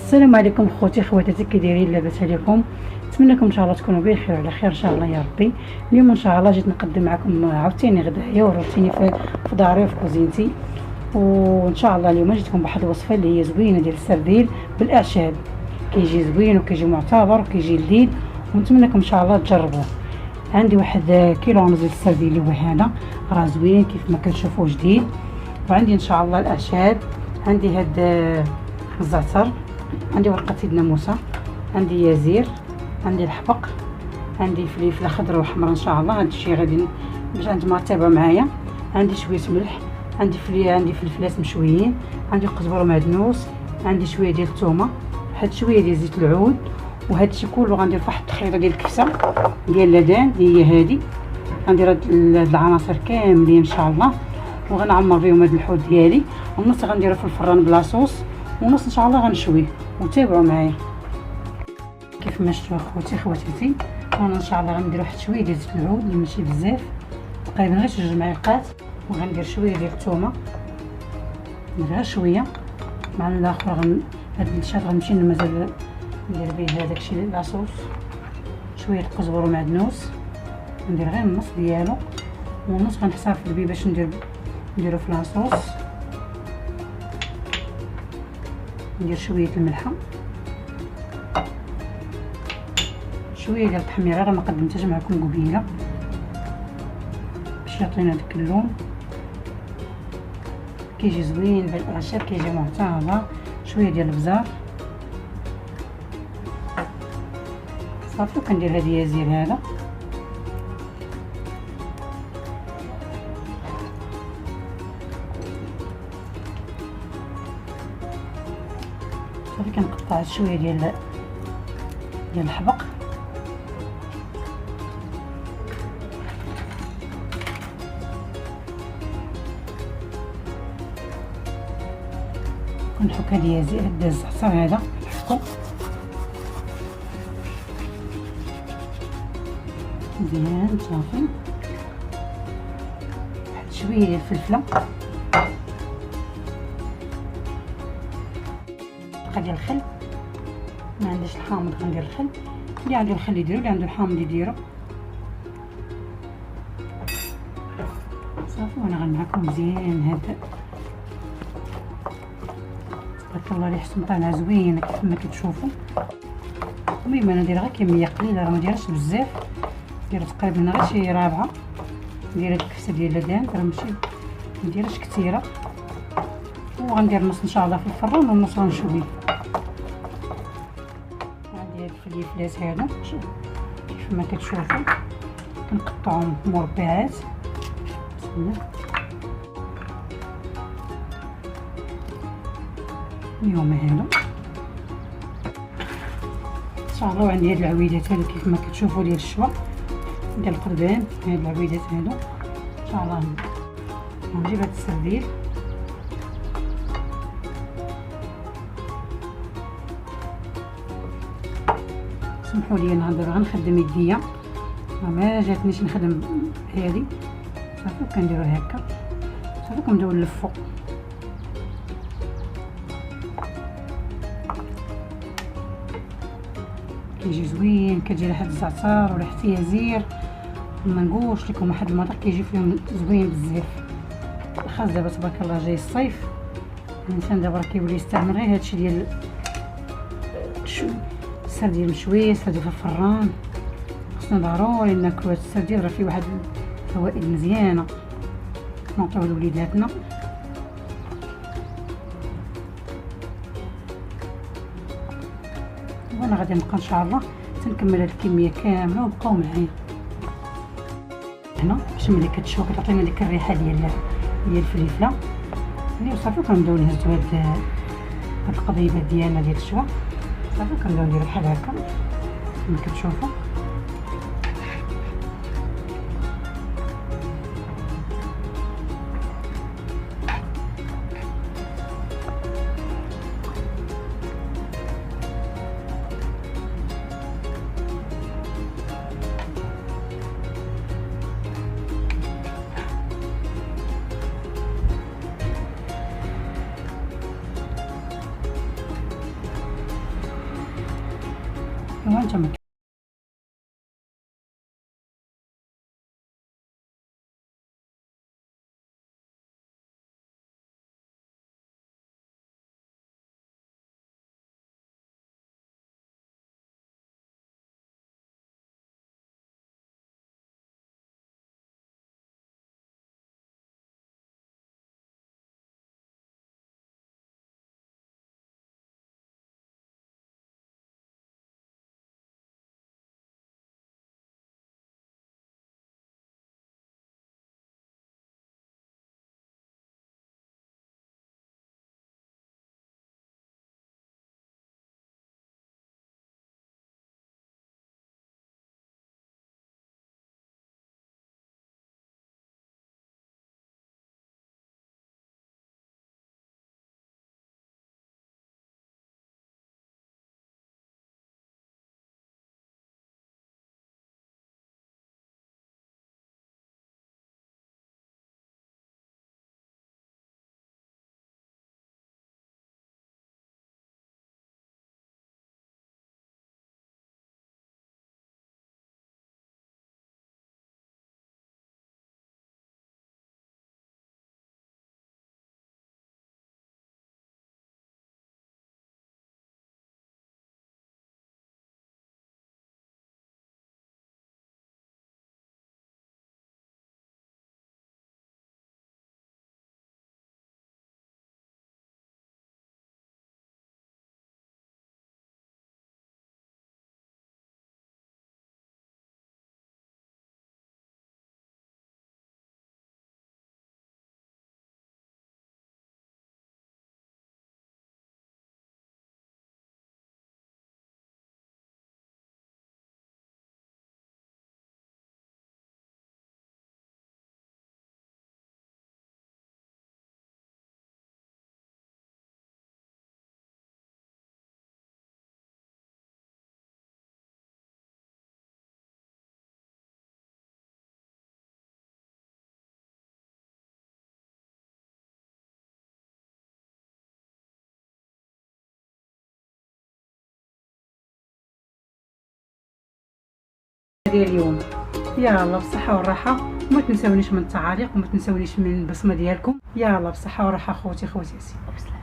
السلام عليكم خوتي خواتاتي، كي دايرين؟ لاباس عليكم؟ نتمنىكم ان شاء الله تكونوا بخير وعلى خير ان شاء الله يا ربي. اليوم ان شاء الله جيت نقدم معكم عاوتاني غدايا وروتيني في داري وفي كوزينتي، وان شاء الله اليوم جيتكم بواحد الوصفه اللي هي زوينه ديال السردين بالاعشاب. كيجي زوين وكيجي معتبر وكيجي لذيذ، ونتمنىكم ان شاء الله تجربوه. عندي واحد كيلو ونص ديال السردين اللي هو هذا، راه زوين كيف ما كتشوفوا جديد. وعندي ان شاء الله الاعشاب، عندي هاد الزعتر، عندي ورقه سيدنا موسى، عندي يازير، عندي الحبق، عندي فلفله خضراء وحمراء ان شاء الله. هاد الشيء غادي باش انتما تتابعوا معايا. عندي شويه ملح، عندي فلفلات مشويين، عندي قزبر ومعدنوس، عندي شويه ديال الثومه، واحد شويه ديال زيت العود. وهذا الشيء كله غندير واحد التخليطه ديال الكبسه ديال اللدان اللي هي هذه. غندير هاد العناصر كاملين ان شاء الله، وغنعمر بهم هاد الحوت ديالي. والنص غنديرو في الفران بلا صوص، ونص ان شاء الله غنشويه. وتابعوا معايا كيف ما شفتوا اخوتي خواتاتي. انا ان شاء الله غندير واحد شويه ديال زيت العود اللي ماشي بزاف، تقريبا غير 2 معالق. وغندير شويه ديال الثومه، نديرها شويه مع الاخر. هاد الشاط غنمشي مازال ندير به هذاك الشيء لاصوص. شويه القزبر ومعدنوس، ندير غير النص ديالو، والنص غنحتفظ به باش نديرو في لاصوص. ندير شويه الملحه، شويه ديال التحميره راه ما قدمتهاش معكم قبيله باش يعطينا داك اللون. كيجي زوين بالاعشاب، كيجي معتبر. شويه ديال البزار صافي. وكندير هاد يازير هذا، صافي. كنقطع شويه ديال الحبق، كنحك هاد الزعتر هذا نحكو مزيان صافي. واحد شويه ديال الفلفله، ديال الخل. ما عنديش الحامض غندير الخل، اللي عنده الخل يديرو، اللي عنده الحامض يديرو صافي. وانا غنعكم مزيان هذا. تبارك الله ريحته طالعه زوينه كيف ما كتشوفوا. المهم انا ندير غير كميه قليله، راه ما ديرهاش بزاف، ندير تقريبا غير شي رابعه. ندير هاد الكبسه ديال اللدان، راه ماشي ما نديرهاش كثيره. وغندير نص ان شاء الله في الفران والنص غنشويه. عندي هاد الفليفلات هادو كيف ما كتشوفوا، كنقطعهم مربعات. بسم الله. اليوم هادو ان شاء الله. وعندي هاد العويدات هادو كيف ما كتشوفوا ديال الشوا ديال القردان. هاد العويدات هادو ان شاء الله غنجيب هاد السردين. سمحوا لي انا دابا غنخدم يديا، ما جاتنيش نخدم هادي صافي. وكنديرو هكا صافي، كنبداو نلفو. كيجي زوين، كتجي ريحه الزعتر وريحه يازير. ما نقولش لكم واحد المذاق كيجي فيهم زوين بزاف. خاص دابا تبارك الله جاي الصيف، الانسان دابا راه كيولي يستعمل غير هادشي ديال السردين مشوي، السردين في الفران. خصنا ضروري ناكلو هاد السردين، راه فيه واحد الفوائد مزيانه نعطيوه لوليداتنا. وانا غادي نبقى ان شاء الله تنكمل هاد الكميه كامله، وبقاو معايا هنا باش ملي كتشوف كتعطينا ديك الريحه ديال الفلفله يعني. وصافي كنبداو نهزو هاد القضيبات ديالنا ديال الشوا صافي. كنبداو نديرو بحال هكا كما كتشوفوا. وانتم. ديال اليوم. يلا بالصحه والراحه، وما تنساونيش من التعاليق، وما تنساونيش من البصمه ديالكم. يلا بالصحه والراحه خوتي خواتاتي.